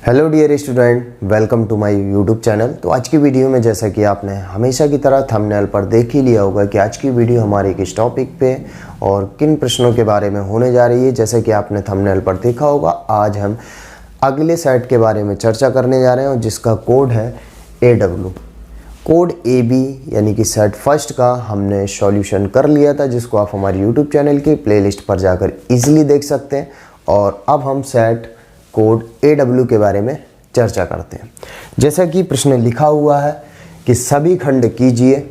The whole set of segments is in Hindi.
Hello dear student, welcome to my YouTube channel. तो आज की वीडियो में जैसा कि आपने हमेशा की तरह थंबनेल पर देख ही लिया होगा कि आज की वीडियो हमारे किस टॉपिक पे और किन प्रश्नों के बारे में होने जा रही है। जैसे कि आपने थंबनेल पर देखा होगा, आज हम अगले सेट के बारे में चर्चा करने जा रहे हैं जिसका कोड है AW। कोड AB यानी कि सेट फर्स्ट का हमने सॉल्यूशन कर लिया था, जिसको आप हमारे यूट्यूब चैनल की प्लेलिस्ट पर जाकर ईजिली देख सकते हैं। और अब हम सेट कोड AW के बारे में चर्चा करते हैं। जैसा कि प्रश्न लिखा हुआ है कि सभी खंड कीजिए,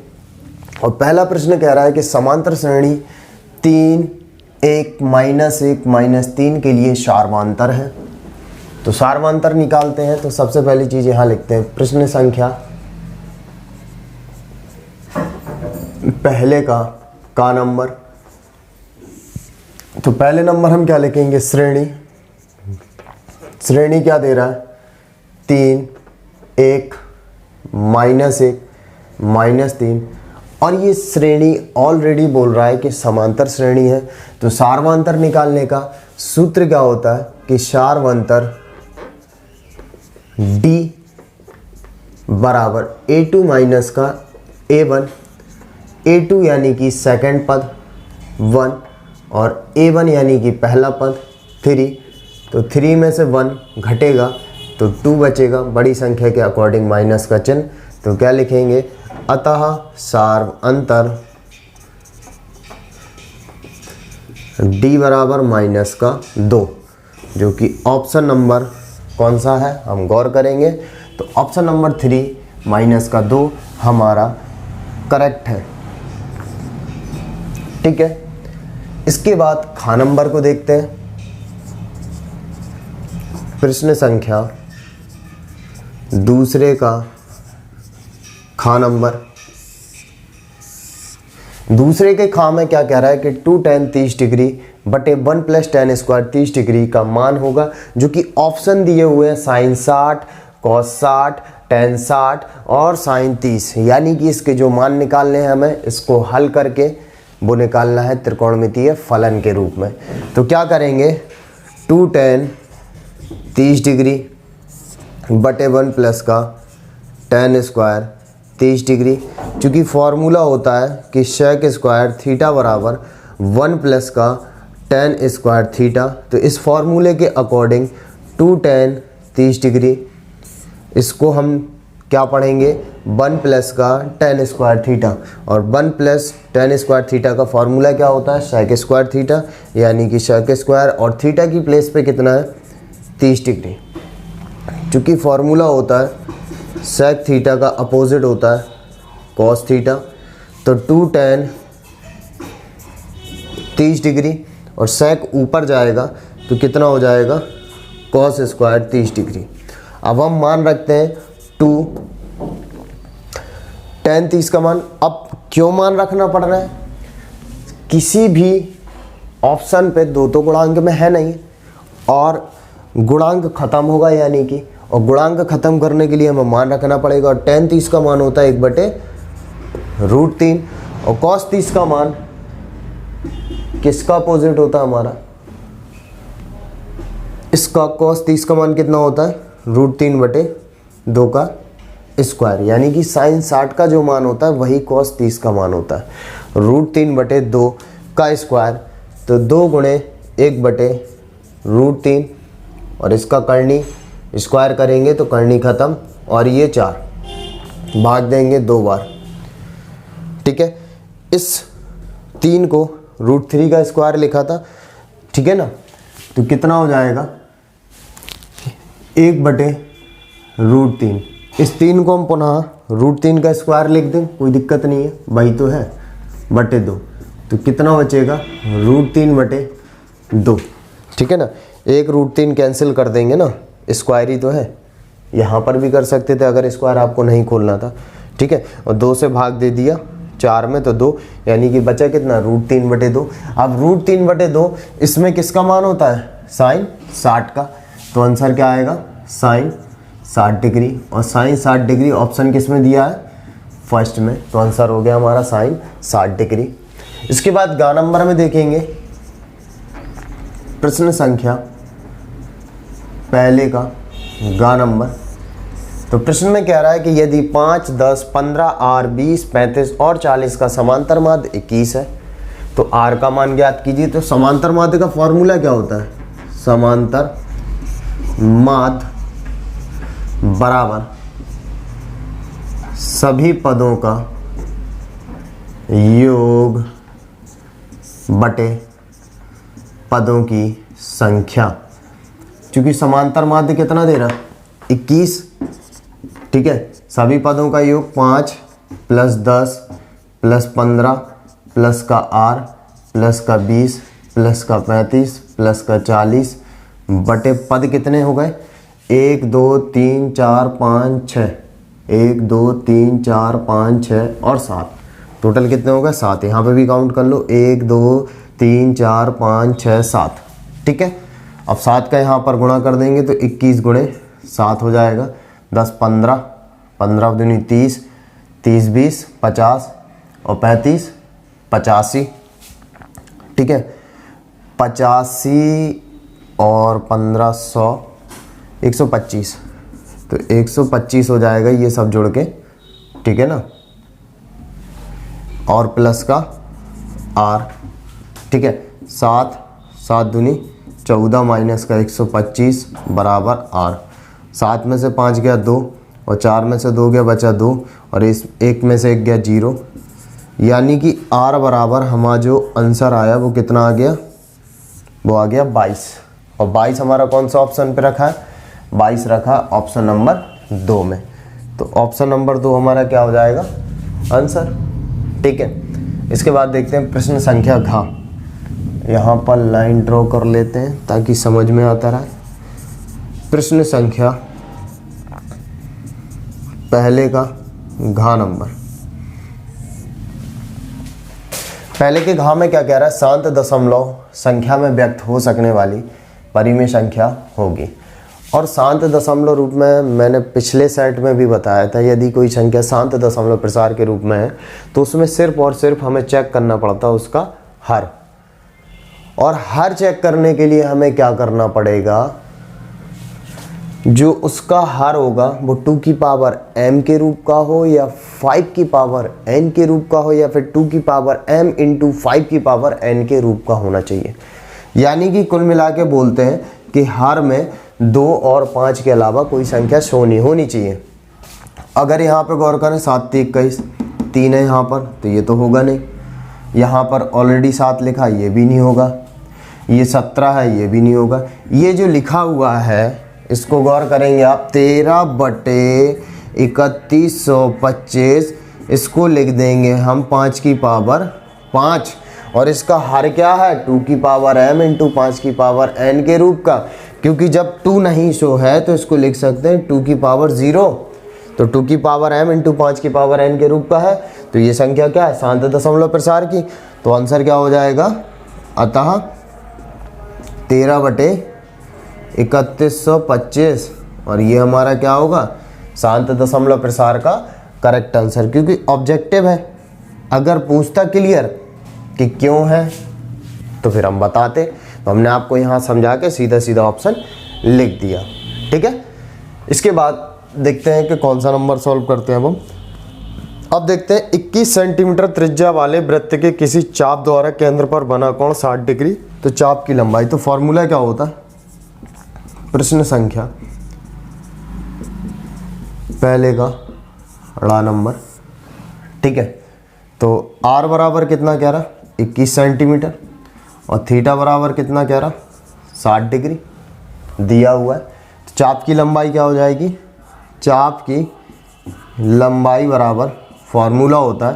और पहला प्रश्न कह रहा है कि समांतर श्रेणी 3, 1, -1, -3 के लिए सार्वमांतर है। तो सार्वमांतर निकालते हैं। तो सबसे पहली चीज यहां लिखते हैं प्रश्न संख्या पहले का नंबर। तो पहले नंबर हम क्या लिखेंगे? श्रेणी क्या दे रहा है? 3, 1, -1, -3। और ये श्रेणी ऑलरेडी बोल रहा है कि समांतर श्रेणी है। तो सार्वमांतर निकालने का सूत्र क्या होता है कि सार्वमांतर D बराबर A2 माइनस का A1। A2 यानी कि सेकंड पद 1 और A1 यानी कि पहला पद 3। तो 3 में से 1 घटेगा तो 2 बचेगा, बड़ी संख्या के अकॉर्डिंग माइनस का चिन्ह। तो क्या लिखेंगे? अतः सार्वमांतर D बराबर -2, जो कि ऑप्शन नंबर कौन सा है हम गौर करेंगे। तो ऑप्शन नंबर 3 -2 हमारा करेक्ट है। ठीक है, इसके बाद खा नंबर को देखते हैं। प्रश्न संख्या दूसरे का खा नंबर। दूसरे के खा में क्या कह रहा है कि 2 tan 30 डिग्री बटे 1 + tan स्क्वायर 30 डिग्री का मान होगा, जो कि ऑप्शन दिए हुए हैं sin 60, cos 60, tan 60 और sin 30। यानी कि इसके जो मान निकालने हैं हमें इसको हल करके वो निकालना है त्रिकोणमितीय फलन के रूप में। तो क्या करेंगे? 2 tan 30 डिग्री बटे 1 + का tan स्क्वायर 30 डिग्री, चूँकि फॉर्मूला होता है कि sec स्क्वायर थीटा बराबर 1 + का tan स्क्वायर थीटा। तो इस फॉर्मूले के अकॉर्डिंग 2 tan 30 डिग्री, इसको हम क्या पढ़ेंगे? 1 + का tan स्क्वायर थीटा। और 1 + tan स्क्वायर थीटा का फॉर्मूला क्या होता है? sec square theta. यानी कि sec स्क्वायर और थीटा की प्लेस पे कितना है? 30 डिग्री। चूँकि फॉर्मूला होता है sec थीटा का अपोजिट होता है cos थीटा। तो 2 tan 30 डिग्री और sec ऊपर जाएगा तो कितना हो जाएगा? cos square 30 degree. अब हम मान रखते हैं 2 tan 30 का मान। अब क्यों मान रखना पड़ रहा है? किसी भी ऑप्शन पे 2 तो गुणांक में है नहीं और गुणांक खत्म होगा, यानी कि और गुणांक खत्म करने के लिए हमें मान रखना पड़ेगा। और tan 30 का मान होता है 1/√3 और cos 30 का मान किसका अपोजिट होता है? हमारा इसका cos 30 का मान कितना होता है? √3/2 का स्क्वायर। यानी कि sin 60 का जो मान होता है वही cos 30 का मान होता है, √3/2 का स्क्वायर। तो 2 × 1/√3 और इसका करनी स्क्वायर करेंगे तो करनी खत्म, और ये 4 भाग देंगे 2 बार। ठीक है, इस 3 को √3 का स्क्वायर लिखा था, ठीक है ना। तो कितना हो जाएगा? 1/√3। इस 3 को हम पुनः √3 का स्क्वायर लिख दें, कोई दिक्कत नहीं है, वही तो है, /2। तो कितना बचेगा? √3/2। ठीक है ना, 1 √3 कैंसिल कर देंगे ना, स्क्वायर ही तो है। यहाँ पर भी कर सकते थे अगर स्क्वायर आपको नहीं खोलना था। ठीक है, और 2 से भाग दे दिया 4 में तो 2, यानी कि बचा कितना? √3/2। अब √3/2 इसमें किसका मान होता है? sin 60 का। तो आंसर क्या आएगा? sin 60 degree. और sin 60 डिग्री ऑप्शन किस में दिया है? फर्स्ट में। तो आंसर हो गया हमारा sin 60 डिग्री। इसके बाद ग नंबर में देखेंगे प्रश्न संख्या पहले का गा नंबर। तो प्रश्न में कह रहा है कि यदि 5, 10, 15, R 20, 35 और 40 का समांतर माध्य 21 है तो R का मान ज्ञात कीजिए। तो समांतर माध्य का फॉर्मूला क्या होता है? समांतर माध्य बराबर सभी पदों का योग बटे पदों की संख्या। क्योंकि समांतर माध्य कितना दे रहा है? 21। ठीक है, सभी पदों का योग 5 + 10 + 15 प्लस का R प्लस का 20 प्लस का 35 प्लस का 40 बटे पद कितने हो गए? 1 2 3 4 5 6, 1 2 3 4 5 6 और 7। टोटल कितने हो गए? 7। यहाँ पे भी काउंट कर लो, 1 2 3 4 5 6 7। ठीक है, अब 7 का यहाँ पर गुणा कर देंगे तो 21 गुणे 7 हो जाएगा। 10 15, 15 दूनी 30, 30 20 50 और 35 85। ठीक है, 85 और 1500 125। तो 125 हो जाएगा ये सब जोड़ के। ठीक है ना, और प्लस का R। ठीक है, 7 7 दूनी 14 माइनस का 125 बराबर R। 7 में से 5 गया 2 और 4 में से 2 गया बचा 2 और इस 1 में से 1 गया 0। यानी कि R बराबर हमारा जो आंसर आया वो कितना आ गया? वो आ गया 22। और 22 हमारा कौन सा ऑप्शन पे रखा है? 22 रखा ऑप्शन नंबर 2 में। तो ऑप्शन नंबर 2 हमारा क्या हो जाएगा? आंसर। ठीक है, इसके बाद देखते हैं प्रश्न संख्या घ। यहाँ पर लाइन ड्रॉ कर लेते हैं ताकि समझ में आता रहे। प्रश्न संख्या पहले का घ नंबर। पहले के घ में क्या कह रहा है? शांत दशमलव संख्या में व्यक्त हो सकने वाली परिमेय संख्या होगी। और शांत दशमलव रूप में मैंने पिछले सेट में भी बताया था, यदि कोई संख्या शांत दशमलव प्रसार के रूप में है तो उसमें सिर्फ और सिर्फ हमें चेक करना पड़ता है उसका हर। और हर चेक करने के लिए हमें क्या करना पड़ेगा? जो उसका हर होगा वो 2 की पावर m के रूप का हो या 5 की पावर n के रूप का हो या फिर 2 की पावर m × 5 की पावर n के रूप का होना चाहिए। यानी कि कुल मिला के बोलते हैं कि हर में 2 और 5 के अलावा कोई संख्या शो नहीं होनी चाहिए। अगर यहाँ पे गौर करें 7 × 21 3 है यहाँ पर, तो ये तो होगा नहीं। यहाँ पर ऑलरेडी 7 लिखा, ये भी नहीं होगा। ये 17 है, ये भी नहीं होगा। ये जो लिखा हुआ है इसको गौर करेंगे आप, 13 बटे 3125, इसको लिख देंगे हम 5 की पावर 5। और इसका हर क्या है? 2 की पावर m × 5 की पावर n के रूप का। क्योंकि जब 2 नहीं शो है तो इसको लिख सकते हैं 2 की पावर 0। तो 2 की पावर m × 5 की पावर n के रूप का है। तो ये संख्या क्या है? शांत दशमलव प्रसार की। तो आंसर क्या हो जाएगा? अतः 13 बटे 3125। और ये हमारा क्या होगा? शांत दशमलव प्रसार का करेक्ट आंसर। क्योंकि ऑब्जेक्टिव है, अगर पूछता क्लियर कि क्यों है तो फिर हम बताते। तो हमने आपको यहाँ समझा के सीधा सीधा ऑप्शन लिख दिया। ठीक है, इसके बाद देखते हैं कि कौन सा नंबर सॉल्व करते हैं हम। अब देखते हैं 21 सेंटीमीटर त्रिज्या वाले वृत्त के किसी चाप द्वारा केंद्र पर बना कोण 60 डिग्री। तो चाप की लंबाई। तो फॉर्मूला क्या होता है? प्रश्न संख्या पहले का ड़ा नंबर। ठीक है, तो R बराबर कितना कह रहा? 21 सेंटीमीटर। और थीटा बराबर कितना कह रहा? 60 डिग्री दिया हुआ है। तो चाप की लंबाई क्या हो जाएगी? चाप की लंबाई बराबर फॉर्मूला होता है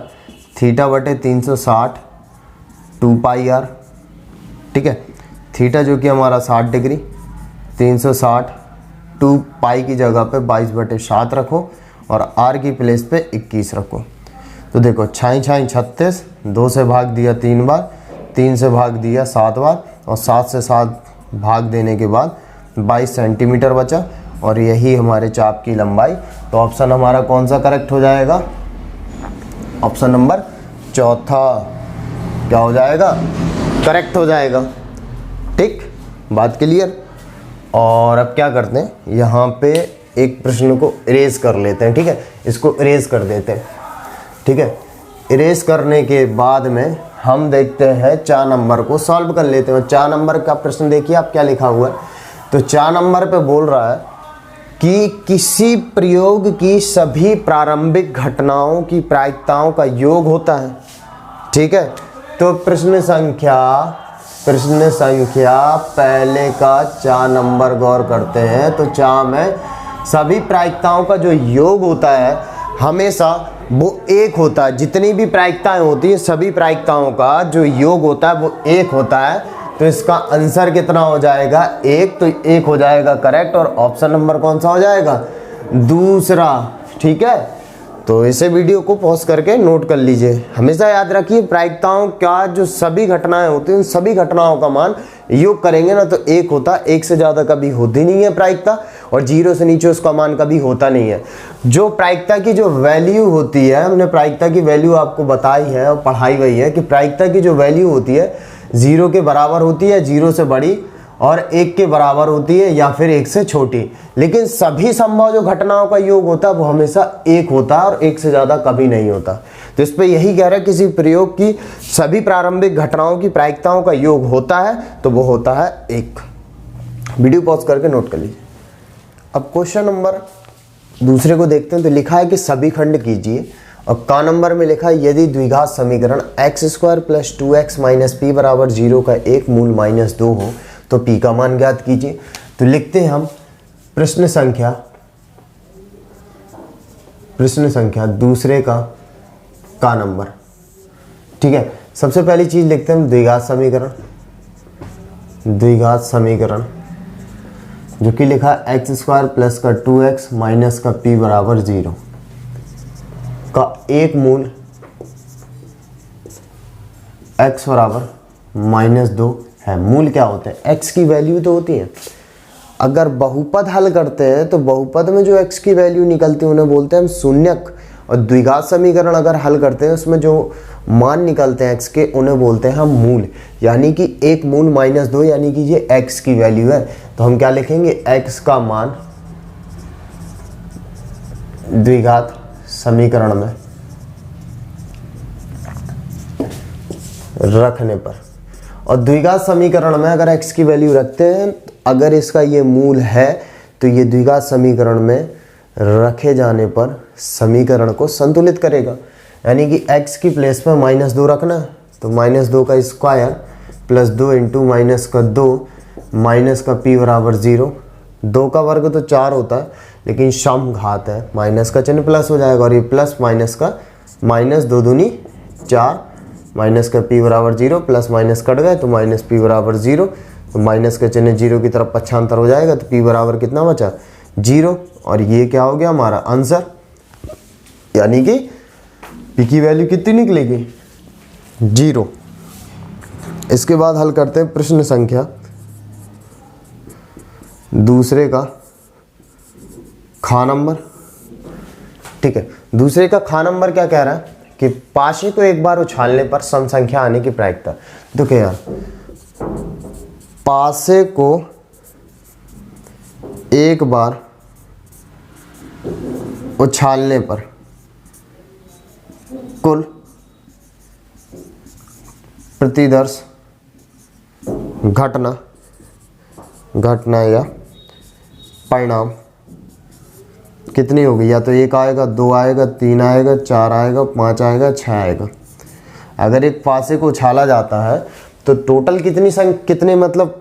थीटा बटे 360 2πr। ठीक है, थीटा जो कि हमारा 60 डिग्री, 360 2π की जगह पे 22/7 रखो और r की प्लेस पे 21 रखो। तो देखो 6 6 36, 2 से भाग दिया 3 बार, 3 से भाग दिया 7 बार और 7 से 7 भाग देने के बाद 22 सेंटीमीटर बचा। और यही हमारे चाप की लंबाई। तो ऑप्शन हमारा कौन सा करेक्ट हो जाएगा? ऑप्शन नंबर चौथा क्या हो जाएगा? करेक्ट हो जाएगा। ठीक, बात क्लियर। और अब क्या करते हैं, यहाँ पे एक प्रश्न को इरेज कर लेते हैं, ठीक है, इसको इरेज कर देते हैं, ठीक है। इरेज करने के बाद में हम देखते हैं 4 नंबर को सॉल्व कर लेते हैं। 4 नंबर का प्रश्न देखिए आप क्या लिखा हुआ है। तो 4 नंबर पे बोल रहा है कि किसी प्रयोग की सभी प्रारंभिक घटनाओं की प्रायिकताओं का योग होता है, ठीक है। तो प्रश्न संख्या पहले का 4 नंबर गौर करते हैं। तो 4 में सभी प्रायिकताओं का जो योग होता है हमेशा वो 1 होता है। जितनी भी प्रायिकताएं होती है सभी प्रायिकताओं का जो योग होता है वो 1 होता है। तो इसका आंसर कितना हो जाएगा, 1। तो 1 हो जाएगा करेक्ट। और ऑप्शन नंबर कौन सा हो जाएगा, दूसरा, ठीक है। तो इसे वीडियो को पॉज करके नोट कर लीजिए। हमेशा याद रखिए प्रायिकताओं का जो सभी घटनाएं होती हैं उन सभी घटनाओं का मान योग करेंगे ना तो 1 होता है। 1 से ज़्यादा कभी होती नहीं है प्रायिकता, और 0 से नीचे उसका मान कभी होता नहीं है। जो प्रायिकता की जो वैल्यू होती है, हमने प्रायिकता की वैल्यू आपको बताई है और पढ़ाई हुई है कि प्रायिकता की जो वैल्यू होती है 0 के बराबर होती है, 0 से बड़ी, और 1 के बराबर होती है या फिर 1 से छोटी। लेकिन सभी संभव जो घटनाओं का योग होता है वो हमेशा 1 होता है और 1 से ज़्यादा कभी नहीं होता। तो इस पर यही कह रहा है किसी प्रयोग की सभी प्रारंभिक घटनाओं की प्रायिकताओं का योग होता है तो वो होता है 1। वीडियो पॉज करके नोट कर लीजिए। अब क्वेश्चन नंबर दूसरे को देखते हैं। तो लिखा है कि सभी खंड कीजिए, और का नंबर में लिखा है यदि द्विघात समीकरण x² + 2x - p = 0 का एक मूल -2 हो तो p का मान ज्ञात कीजिए। तो लिखते हैं हम प्रश्न संख्या दूसरे का नंबर, ठीक है। सबसे पहली चीज लिखते हैं हम द्विघात समीकरण जो कि लिखा है x² + का 2x - का p = 0 का एक मूल x = -2 है। मूल क्या होते हैं, x की वैल्यू तो होती है। अगर बहुपद हल करते हैं तो बहुपद में जो x की वैल्यू निकलती है उन्हें बोलते हैं हम शून्यक, और द्विघात समीकरण अगर हल करते हैं उसमें जो मान निकलते हैं x के उन्हें बोलते हैं हम मूल। यानी कि एक मूल -2 यानी कि ये x की वैल्यू है। तो हम क्या लिखेंगे, x का मान द्विघात समीकरण में रखने पर, और द्विघात समीकरण में अगर x की वैल्यू रखते हैं, अगर इसका ये मूल है तो ये द्विघात समीकरण में रखे जाने पर समीकरण को संतुलित करेगा। यानी कि x की प्लेस में -2 रखना, तो -2 का स्क्वायर + 2 × -2 का p = 0। 2 का वर्ग तो 4 होता है, लेकिन सम घात है, माइनस का चिन्ह प्लस हो जाएगा, और ये प्लस माइनस का -2 दूनी 4 माइनस का p = 0, प्लस माइनस कट गए तो -p = 0। तो माइनस का चिन्ह 0 की तरफ पक्षांतर हो जाएगा, तो p बराबर कितना बचा, 0। और ये क्या हो गया हमारा आंसर, यानी कि p की वैल्यू कितनी निकलेगी, 0। इसके बाद हल करते हैं प्रश्न संख्या दूसरे का खा नंबर, ठीक है। दूसरे का खा नंबर क्या कह रहा है कि पाशे को एक बार उछालने पर सम संख्या आने की प्रायिकता। तो क्या यार, पासे को एक बार उछालने पर कुल प्रतिदर्श घटना या परिणाम कितनी होगी, या तो 1 आएगा, 2 आएगा, 3 आएगा, 4 आएगा, 5 आएगा, 6 आएगा। अगर एक पासे को उछाला जाता है तो टोटल कितने मतलब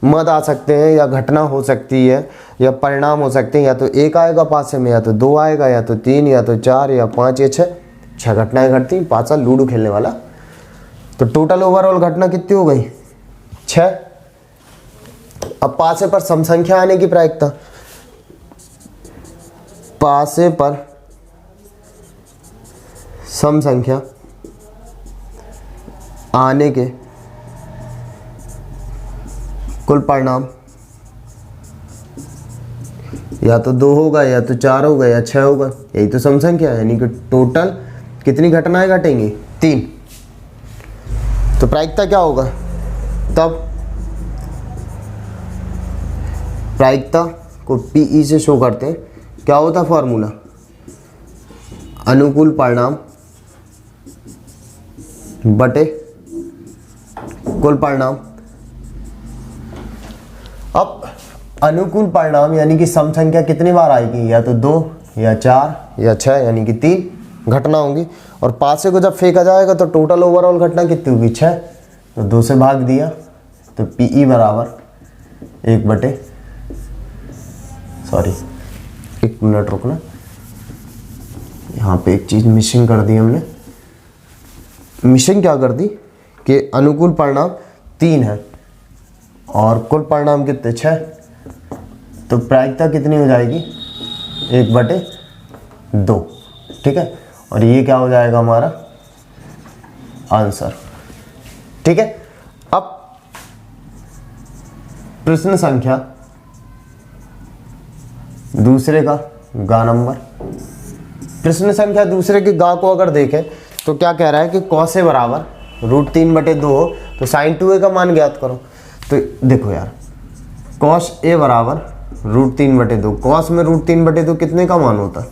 मद आ सकते हैं या घटना हो सकती है या परिणाम हो सकते हैं। या तो 1 आएगा पासे में, या तो 2 आएगा, या तो 3, या तो 4, या 5, या 6 घटनाएं घटती। पासा लूडो खेलने वाला। तो टोटल ओवरऑल घटना कितनी हो गई, 6। अब पासे पर सम संख्या आने की प्रायिकता, पासे पर सम संख्या आने के कुल परिणाम या तो 2 होगा, या तो 4 होगा, या 6 होगा। यही तो सम संख्या है, यानी कि टोटल कितनी घटनाएं घटेंगी, 3। तो प्रायिकता क्या होगा तब, प्रायिकता को पीई से शो करते हैं। क्या होता है फॉर्मूला? अनुकूल परिणाम बटे कुल परिणाम। अब अनुकूल परिणाम यानी कि सम संख्या कितनी बार आएगी? या तो 2 या 4 या 6 यानी कि 3 घटना होंगी। और पासे को जब फेंका जाएगा तो टोटल ओवरऑल घटना कितनी होगी? 6। तो 2 से भाग दिया तो पीई बराबर 1 मिनट रुकना, यहाँ पे एक चीज़ मिसिंग कर दी हमने। मिसिंग क्या कर दी कि अनुकूल परिणाम 3 है और कुल परिणाम कितने? 6। तो प्रायिकता कितनी हो जाएगी? 1/2। ठीक है, और ये क्या हो जाएगा हमारा आंसर। ठीक है, अब प्रश्न संख्या दूसरे का गा नंबर। प्रश्न संख्या दूसरे के गा को अगर देखें तो क्या कह रहा है कि कॉस ए बराबर √3/2 हो तो साइन 2a का मान ज्ञात करो। तो देखो यार, कॉस ए बराबर √3/2, कॉस में √3/2 कितने का मान होता है?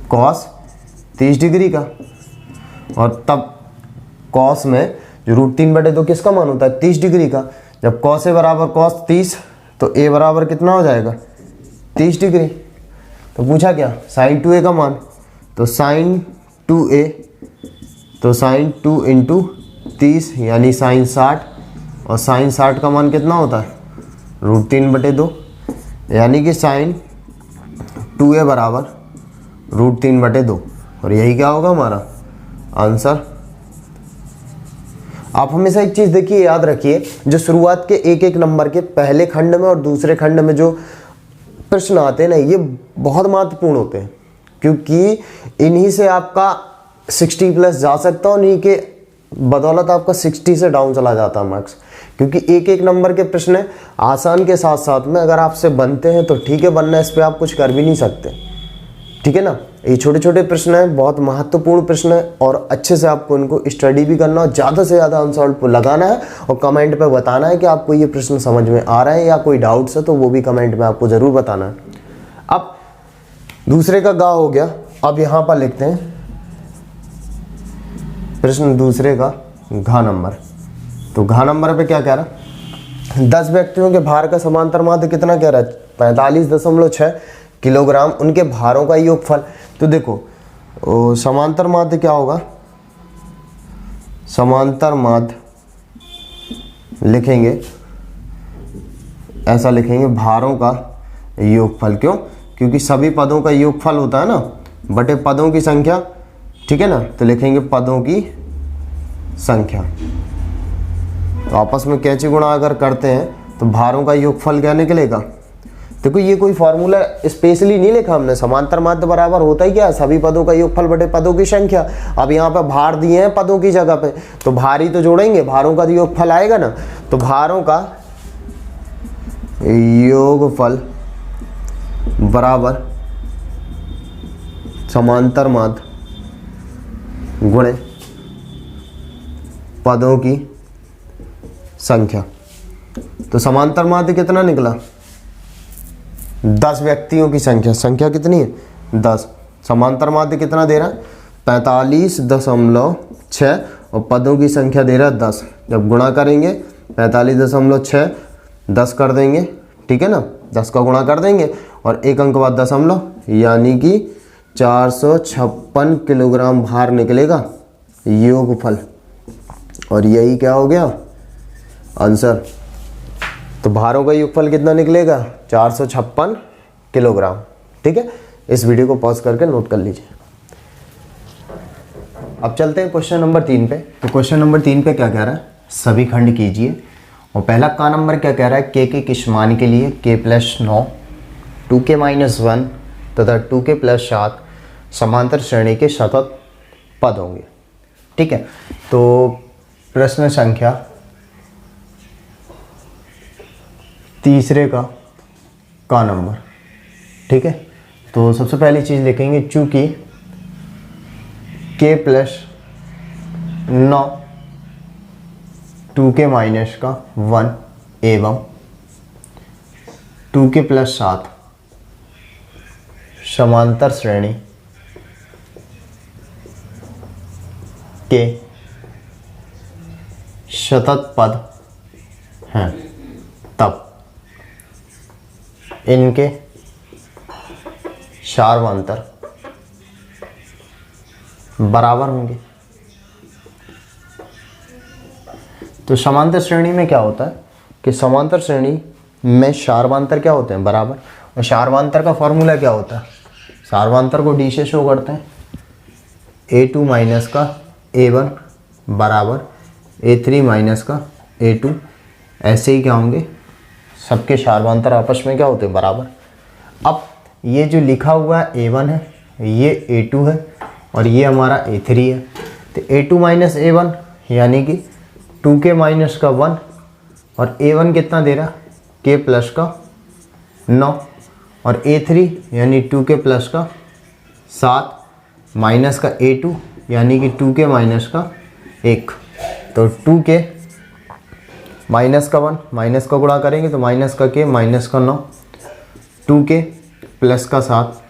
कॉस 30 डिग्री का। और तब कॉस में जो √3/2 किसका मान होता है? 30 डिग्री का। जब कॉस ए बराबर कॉस 30 तो ए बराबर कितना हो जाएगा? 30 डिग्री। तो पूछा क्या? साइन 2a का मान। तो साइन 2a, तो साइन 2 इंटू 30 यानी साइन 60, और साइन 60 का मान कितना होता है? √3/2, यानी कि साइन 2a बराबर √3/2। और यही क्या होगा हमारा आंसर। आप हमेशा एक चीज़ देखिए, याद रखिए, जो शुरुआत के एक एक नंबर के पहले खंड में और दूसरे खंड में जो प्रश्न आते हैं ना, ये बहुत महत्वपूर्ण होते हैं, क्योंकि इन्हीं से आपका 60+ जा सकता है और इन्हीं के बदौलत आपका 60 से डाउन चला जाता है मार्क्स। क्योंकि एक एक नंबर के प्रश्न आसान के साथ साथ में अगर आपसे बनते हैं तो ठीक है, बनना इस पर आप कुछ कर भी नहीं सकते। ठीक है ना, ये छोटे छोटे प्रश्न हैं, बहुत महत्वपूर्ण प्रश्न है, और अच्छे से आपको इनको स्टडी भी करना और ज़्यादा से ज़्यादा आंसर लगाना है और कमेंट पे बताना है कि आपको ये प्रश्न समझ में आ रहा है या कोई डाउट्स है तो वो भी कमेंट में आपको ज़रूर बताना है। अब दूसरे का गा हो गया। अब यहाँ पर लिखते हैं प्रश्न दूसरे का घा नंबर। तो घा नंबर पे क्या कह रहा है? 10 व्यक्तियों के भार का समांतर माध्य कितना कह रहा है? 45.6 किलोग्राम। उनके भारों का योगफल। तो देखो समांतर माध्य क्या होगा? समांतर माध्य लिखेंगे, ऐसा लिखेंगे, भारों का योगफल। क्यों? क्योंकि सभी पदों का योगफल होता है ना, बटे पदों की संख्या। ठीक है ना, तो लिखेंगे पदों की संख्या। तो आपस में कैंची गुणा अगर करते हैं तो भारों का योगफल क्या निकलेगा? देखो ये कोई फॉर्मूला स्पेशली नहीं लिखा हमने। समांतर माध्य बराबर होता ही क्या है? सभी पदों का योगफल बटे पदों की संख्या। अब यहाँ पे भार दिए हैं पदों की जगह पे, तो भार ही तो जोड़ेंगे, भारों का योगफल आएगा ना। तो भारों का योगफल बराबर समांतर माध्य गुणे पदों की संख्या। तो समांतर माध्य कितना निकला? 10 व्यक्तियों की संख्या। संख्या कितनी है? 10। समांतर माध्य कितना दे रहा है? 45.6 और पदों की संख्या दे रहा है 10। जब गुणा करेंगे 45.6 10 कर देंगे, ठीक है ना, 10 का गुणा कर देंगे और एक अंक बाद दशमलव, यानी कि 456 किलोग्राम भार निकलेगा योगफल। और यही क्या हो गया आंसर। तो भारों का योगफल कितना निकलेगा? 456 किलोग्राम। ठीक है, इस वीडियो को पॉज करके नोट कर लीजिए। अब चलते हैं क्वेश्चन नंबर 3 पे। तो क्वेश्चन नंबर 3 पे क्या कह रहा है? सभी खंड कीजिए। और पहला का नंबर क्या कह रहा है? के किस मान के लिए k+9, 2k-1 तथा 2k+7 समांतर श्रेणी के सतत पद होंगे। ठीक है, तो प्रश्न संख्या तीसरे का नंबर। ठीक है, तो सबसे पहली चीज़ लिखेंगे, चूंकि k+9 2k-1 एवं 2k प्लस 7 समांतर श्रेणी के शतक पद हैं तब इनके सार्वंतर बराबर होंगे। तो समांतर श्रेणी में क्या होता है कि समांतर श्रेणी में सार्वंतर क्या होते हैं, बराबर। और सार्वंतर का फॉर्मूला क्या होता है, सार्वंतर को डी से शो करते हैं, a2 माइनस का a1 बराबर a3 माइनस का a2। ऐसे ही क्या होंगे, सबके सार्वंतर आपस में क्या होते हैं, बराबर। अब ये जो लिखा हुआ है a1 है, ये a2 है और ये हमारा a3 है। तो a2 माइनस a1 यानी कि 2k माइनस का 1 और a1 कितना दे रहा, k प्लस का 9 और a3 यानी 2k प्लस का 7 माइनस का a2 यानी कि 2k माइनस का 1। तो 2k माइनस का 1 माइनस का गुणा करेंगे तो माइनस का k माइनस का 9, 2k प्लस का 7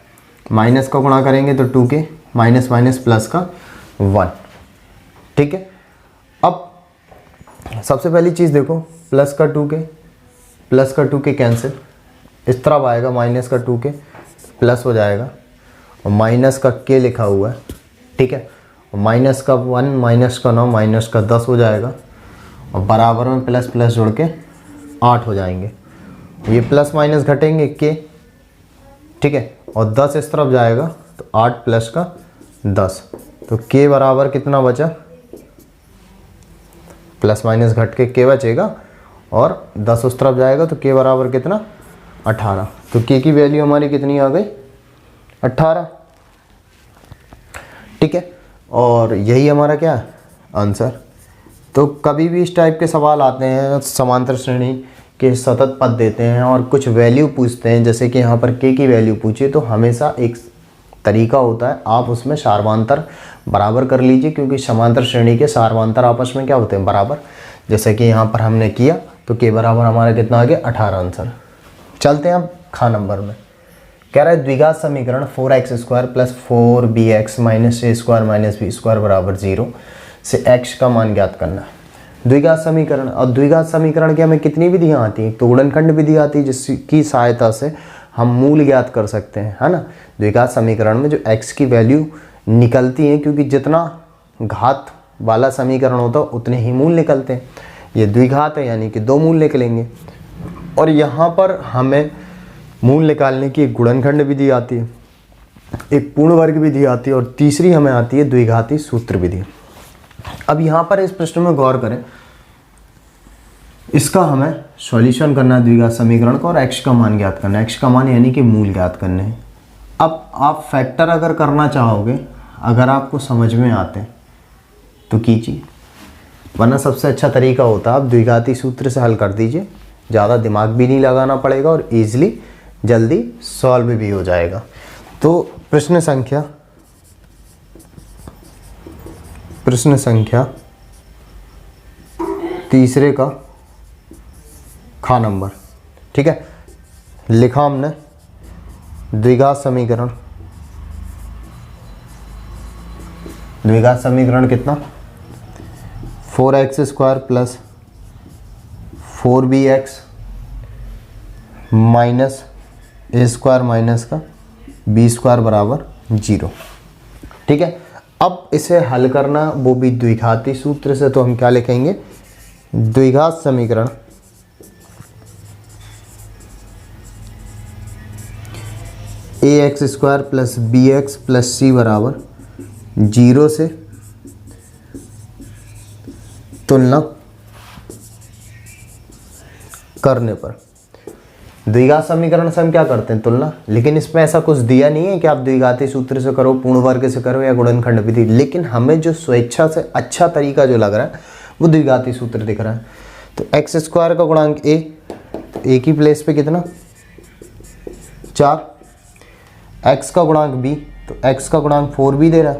माइनस का गुणा करेंगे तो 2k माइनस माइनस प्लस का 1। ठीक है। अब सबसे पहली चीज़ देखो, प्लस का 2k कैंसिल, इस तरफ आएगा माइनस का 2k प्लस हो जाएगा और माइनस का k लिखा हुआ है। ठीक है। और माइनस का 1 माइनस का 9 माइनस का 10 हो जाएगा और बराबर में प्लस प्लस जोड़ के 8 हो जाएंगे। ये प्लस माइनस घटेंगे k, ठीक है, और 10 इस तरफ जाएगा तो 8 प्लस का 10, तो k बराबर कितना बचा, प्लस माइनस घट के k बचेगा और 10 उस तरफ जाएगा तो k बराबर कितना, 18। तो k की वैल्यू हमारी कितनी आ गई, 18। ठीक है। और यही हमारा क्या है, आंसर। तो कभी भी इस टाइप के सवाल आते हैं, समांतर श्रेणी के सतत पद देते हैं और कुछ वैल्यू पूछते हैं, जैसे कि यहाँ पर k की वैल्यू पूछिए, तो हमेशा एक तरीका होता है, आप उसमें सार्वंतर बराबर कर लीजिए, क्योंकि समांतर श्रेणी के सार्वंतर आपस में क्या होते हैं, बराबर। जैसे कि यहाँ पर हमने किया तो k बराबर हमारा कितना आ गया, 18 आंसर। चलते हैं अब खा नंबर में। कह रहा है द्विघात समीकरण 4x² plus 4bx minus a² minus b² बराबर 0 से x का मान ज्ञात करना है। द्विघात समीकरण, और द्विघात समीकरण की हमें कितनी विधियाँ आती हैं, तो गुणनखंड विधि आती है जिसकी सहायता से हम मूल ज्ञात कर सकते हैं, है ना। द्विघात समीकरण में जो x की वैल्यू निकलती है, क्योंकि जितना घात वाला समीकरण होता है उतने ही मूल निकलते हैं। ये द्विघात है यानी कि 2 मूल निकलेंगे। और यहाँ पर हमें मूल निकालने की एक गुणनखंड विधि आती है, एक पूर्ण वर्ग विधि आती है और तीसरी हमें आती है द्विघाती सूत्र विधि। अब यहाँ पर इस प्रश्न में गौर करें, इसका हमें सॉल्यूशन करना है द्विघात समीकरण का और x का मान ज्ञात करना है। x का मान यानी कि मूल ज्ञात करने हैं। अब आप फैक्टर अगर करना चाहोगे, अगर आपको समझ में आते हैं तो कीजिए, वरना सबसे अच्छा तरीका होता है आप द्विघाती सूत्र से हल कर दीजिए, ज़्यादा दिमाग भी नहीं लगाना पड़ेगा और ईजिली जल्दी सॉल्व भी हो जाएगा। तो प्रश्न संख्या तीसरे का खा नंबर, ठीक है। लिखा हमने द्विघात समीकरण कितना, 4x² plus 4bx minus a² minus का b² बराबर 0। ठीक है। अब इसे हल करना वो भी द्विघाती सूत्र से, तो हम क्या लिखेंगे, द्विघात समीकरण ax² plus bx plus c बराबर 0 से तुलना करने पर। द्विघात समीकरण से हम क्या करते हैं, तुलना, लेकिन इसमें ऐसा कुछ दिया नहीं है कि आप द्विघाती सूत्र से करो, पूर्ण वर्ग से करो या गुणनखंड विधि, लेकिन हमें जो स्वेच्छा से अच्छा तरीका जो लग रहा है वो द्विघाती सूत्र दिख रहा है। तो x² का गुणांक a, तो a की प्लेस पे कितना 4, x का गुणांक b, तो x का गुणांक 4b दे रहा है,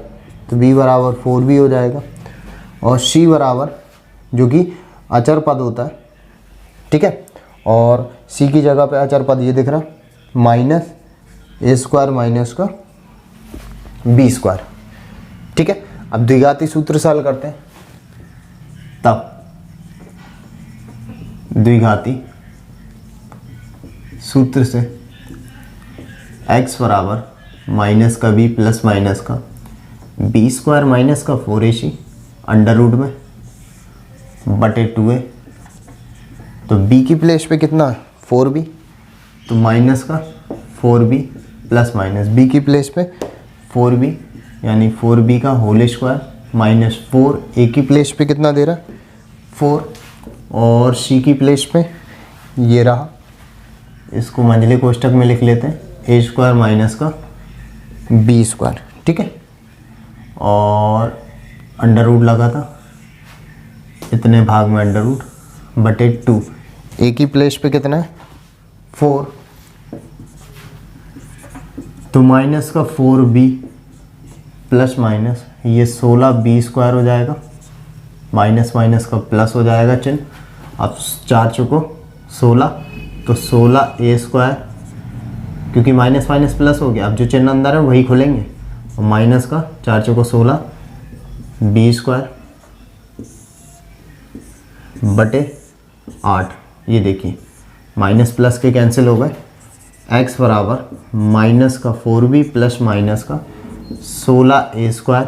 तो b बराबर 4b हो जाएगा। और c बराबर, जो कि अचर पद होता है, ठीक है, और सी की जगह पे अचर पद ये दिख रहा माइनस ए स्क्वायर माइनस का बी स्क्वायर। ठीक है, अब द्विघाती सूत्र से हल करते हैं। तब द्विघाती सूत्र से x बराबर माइनस का b प्लस माइनस का बी स्क्वायर माइनस का 4ac अंडर रूट में बटे 2a। तो b की प्लेस पे कितना है 4b, तो माइनस का 4b प्लस माइनस b की प्लेस पे 4b यानी 4b का होल स्क्वायर माइनस 4a की प्लेस पे कितना दे रहा है 4, और c की प्लेस पे ये रहा, इसको मंझले कोष्टक में लिख लेते हैं ए स्क्वायर माइनस का बी स्क्वायर। ठीक है, और अंडर रूट लगा था इतने भाग में अंडर रूट बटे 2, ए की प्लेस पे कितना है 4, तो माइनस का 4b प्लस माइनस ये 16b स्क्वायर हो जाएगा, माइनस माइनस का प्लस हो जाएगा चिन्ह। अब 4 चौको 16, तो 16a स्क्वायर, क्योंकि माइनस माइनस प्लस हो गया, अब जो चिन्ह अंदर है वही खुलेंगे, और माइनस का 4 चौको 16 b स्क्वायर बटे 8। ये देखिए माइनस प्लस के कैंसिल हो गए, x बराबर माइनस का 4b प्लस माइनस का 16a स्क्वायर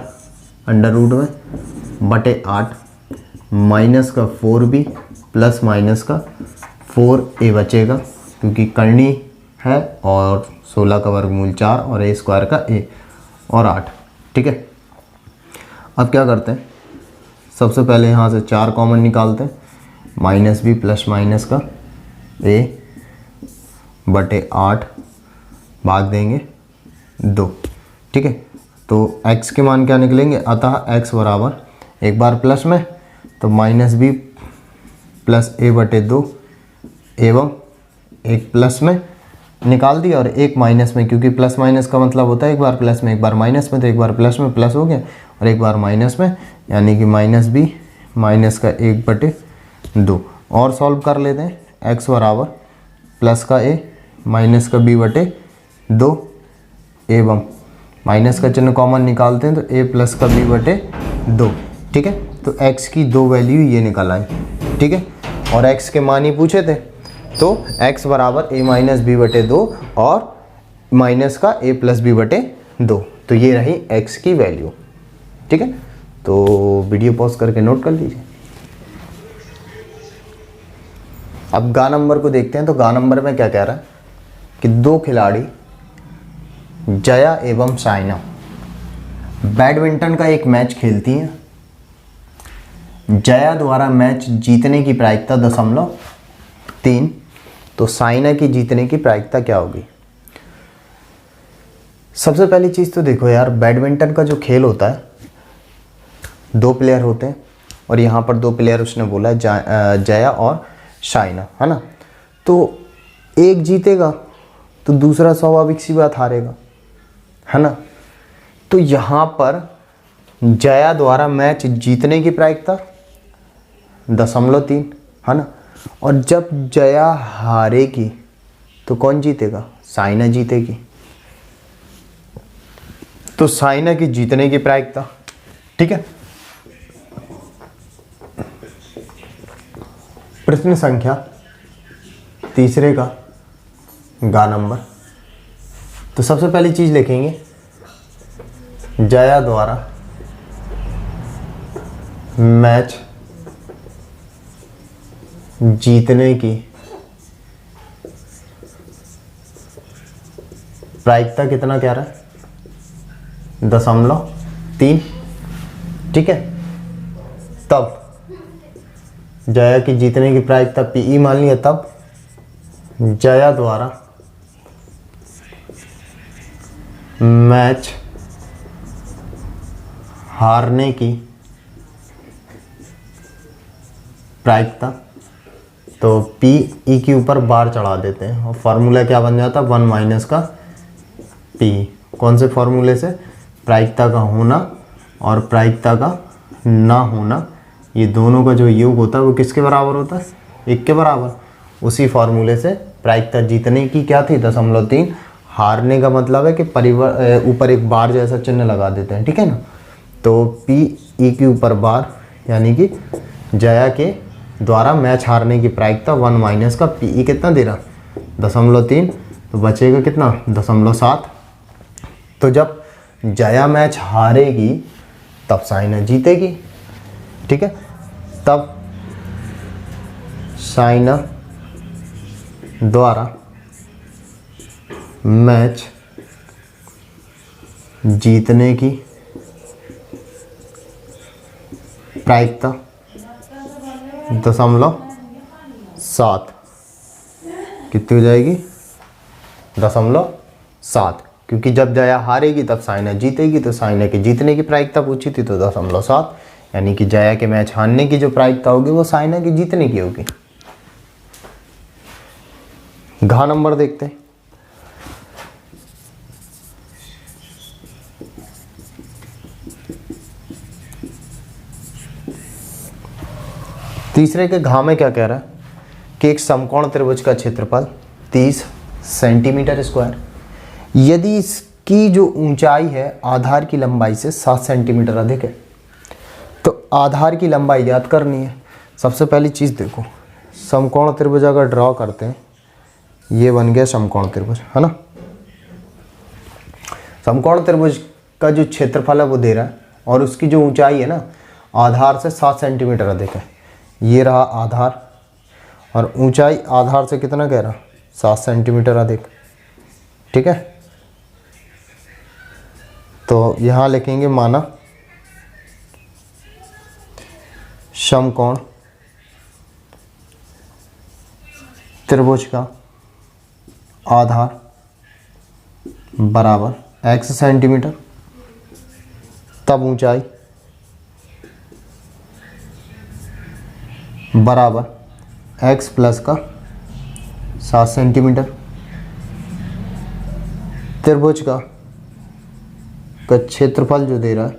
अंडर रूट में बटे 8 माइनस का 4b प्लस माइनस का 4a बचेगा, क्योंकि करनी है, और 16 का वर्गमूल 4 और a स्क्वायर का a और 8। ठीक है, अब क्या करते हैं, सबसे पहले यहाँ से 4 कॉमन निकालते हैं, माइनस b प्लस माइनस का a बटे 8 भाग देंगे 2। ठीक है, तो x के मान क्या निकलेंगे, अतः x बराबर एक बार प्लस में तो माइनस b प्लस a बटे 2 एवं एक प्लस में निकाल दिया और एक माइनस में, क्योंकि प्लस माइनस का मतलब होता है एक बार प्लस में एक बार माइनस में, तो एक बार प्लस में प्लस हो गया और एक बार माइनस में, यानी कि माइनस b माइनस का 1 बटे 2। और सॉल्व कर लेते हैं, x बराबर प्लस का a माइनस का b बटे 2 एवं माइनस का चिन्ह कॉमन निकालते हैं तो a प्लस का b बटे 2। ठीक है, तो x की 2 वैल्यू ये निकल आई। ठीक है, और x के मान ही पूछे थे, तो x बराबर a माइनस बी बटे 2 और माइनस का a प्लस बी बटे 2, तो ये रही x की वैल्यू। ठीक है, तो वीडियो पॉज करके नोट कर लीजिए। अब गा नंबर को देखते हैं, तो गा नंबर में क्या कह रहा है कि 2 खिलाड़ी जया एवं साइना बैडमिंटन का एक मैच खेलती हैं। जया द्वारा मैच जीतने की प्रायिकता 0.3, तो साइना की जीतने की प्रायिकता क्या होगी। सबसे पहली चीज़ तो देखो यार, बैडमिंटन का जो खेल होता है 2 प्लेयर होते हैं, और यहाँ पर 2 प्लेयर उसने बोला है जया और साइना, है ना। तो एक जीतेगा तो दूसरा स्वाभाविक सी बात हारेगा, है ना। तो यहाँ पर जया द्वारा मैच जीतने की प्रायिकता 0.3, है ना। और जब जया हारेगी तो कौन जीतेगा, साइना जीतेगी, तो साइना की जीतने की प्रायिकता। ठीक है, प्रश्न संख्या तीसरे का गा नंबर। तो सबसे पहली चीज लिखेंगे, जया द्वारा मैच जीतने की प्रायिकता कितना कह रहा है 0.3। ठीक है, तब जया की जीतने की प्रायिकता पीई मान लिया, तब जया द्वारा मैच हारने की प्रायिकता, तो पी ई के ऊपर बार चढ़ा देते हैं और फार्मूला क्या बन जाता है 1 माइनस का पी। कौन से फार्मूले से, प्रायिकता का होना और प्रायिकता का ना होना, ये दोनों का जो योग होता है वो किसके बराबर होता है 1 के बराबर। उसी फॉर्मूले से प्रायिकता जीतने की क्या थी 0.3, हारने का मतलब है कि ऊपर एक बार जैसा चिन्ह लगा देते हैं, ठीक है ना। तो पी ई के ऊपर बार, यानी कि जया के द्वारा मैच हारने की प्रायिकता 1 माइनस का पी ई कितना दे रहा 0.3, तो बचेगा कितना 0.7। तो जब जया मैच हारेगी तब साइना जीतेगी, ठीक है। तब साइना द्वारा मैच जीतने की प्रायिकता 0.7 कितनी हो जाएगी 0.7, क्योंकि जब जया हारेगी तब साइना जीतेगी, तो साइना के जीतने की प्रायिकता पूछी थी तो 0.7, यानी कि जया के मैच हारने की जो प्रायिकता होगी वो साइना की जीतने की होगी। घ नंबर देखते हैं। तीसरे के घ में क्या कह रहा है कि एक समकोण त्रिभुज का क्षेत्रफल 30 सेंटीमीटर स्क्वायर, यदि इसकी जो ऊंचाई है आधार की लंबाई से 7 सेंटीमीटर अधिक है, तो आधार की लंबाई याद करनी है। सबसे पहली चीज़ देखो, समकोण त्रिभुज अगर ड्रॉ करते हैं, ये बन गया समकोण त्रिभुज, है ना। समकोण त्रिभुज का जो क्षेत्रफल है वो दे रहा है और उसकी जो ऊंचाई है ना आधार से 7 सेंटीमीटर अधिक है। ये रहा आधार और ऊंचाई आधार से कितना कह रहा 7 सेंटीमीटर अधिक, ठीक है। तो यहाँ लिखेंगे माना समकोण त्रिभुज का आधार बराबर x सेंटीमीटर, तब ऊंचाई बराबर x प्लस का 7 सेंटीमीटर। त्रिभुज का क्षेत्रफल जो दे रहा है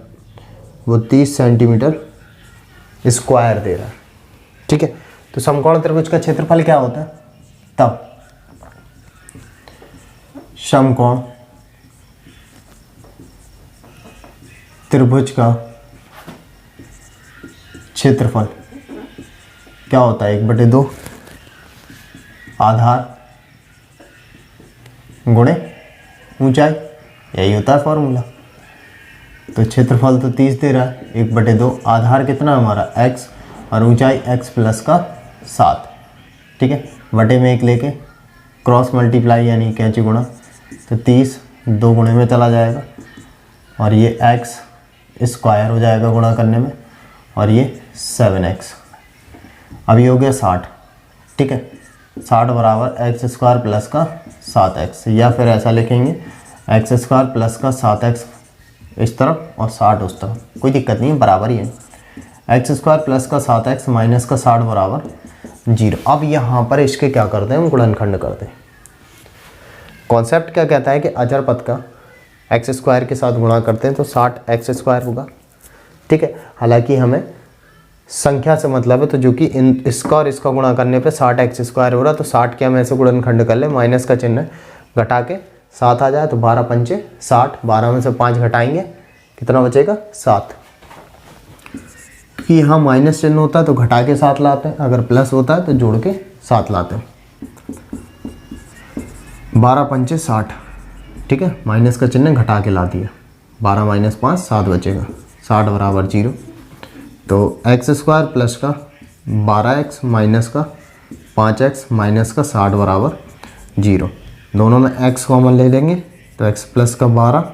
वो 30 सेंटीमीटर स्क्वायर दे रहा है, ठीक है। तो समकोण त्रिभुज का क्षेत्रफल क्या होता है, तब समकोण त्रिभुज का क्षेत्रफल क्या होता है 1/2 आधार गुणे ऊंचाई, यही होता है फॉर्मूला। तो क्षेत्रफल तो 30 दे रहा है, 1/2 आधार कितना हमारा x और ऊंचाई x प्लस का 7, ठीक है। बटे में 1 लेके क्रॉस मल्टीप्लाई यानी कैंची गुणा, तो 30 2 गुणे में चला जाएगा और ये x स्क्वायर हो जाएगा गुणा करने में, और ये 7x। अब ये हो गया 60, ठीक है। 60 बराबर x स्क्वायर प्लस का 7x, या फिर ऐसा लिखेंगे x स्क्वायर प्लस का 7x इस तरफ और 60 उस तरफ, कोई दिक्कत नहीं है, बराबर ही है। x स्क्वायर प्लस का 7x माइनस का 60 बराबर 0। अब यहाँ पर इसके क्या करते हैं, हम गुणनखंड करते हैं। कॉन्सेप्ट क्या कहता है कि अचर पद का x स्क्वायर के साथ गुणा करते हैं तो 60x स्क्वायर होगा, ठीक है। हालांकि हमें संख्या से मतलब है, तो जो कि इसका और इसका गुणा करने पे 60x स्क्वायर हो रहा, तो 60 के हम ऐसे गुणनखंड कर ले, माइनस का चिन्ह घटा के 7 आ जाए तो 12 पंचे 60, 12 में से 5 घटाएंगे कितना बचेगा 7। कि यहाँ माइनस चिन्ह होता है तो घटा के 7 लाते हैं, अगर प्लस होता है तो जोड़ के 7 लाते हैं। 12 पंचे 60, ठीक है, माइनस का चिन्ह घटा के ला दिया, 12 माइनस 5 7 बचेगा, 60 बराबर 0। तो x स्क्वायर प्लस का 12x माइनस का 5x माइनस का 60 बराबर 0। दोनों में x कॉमन ले लेंगे तो x प्लस का 12,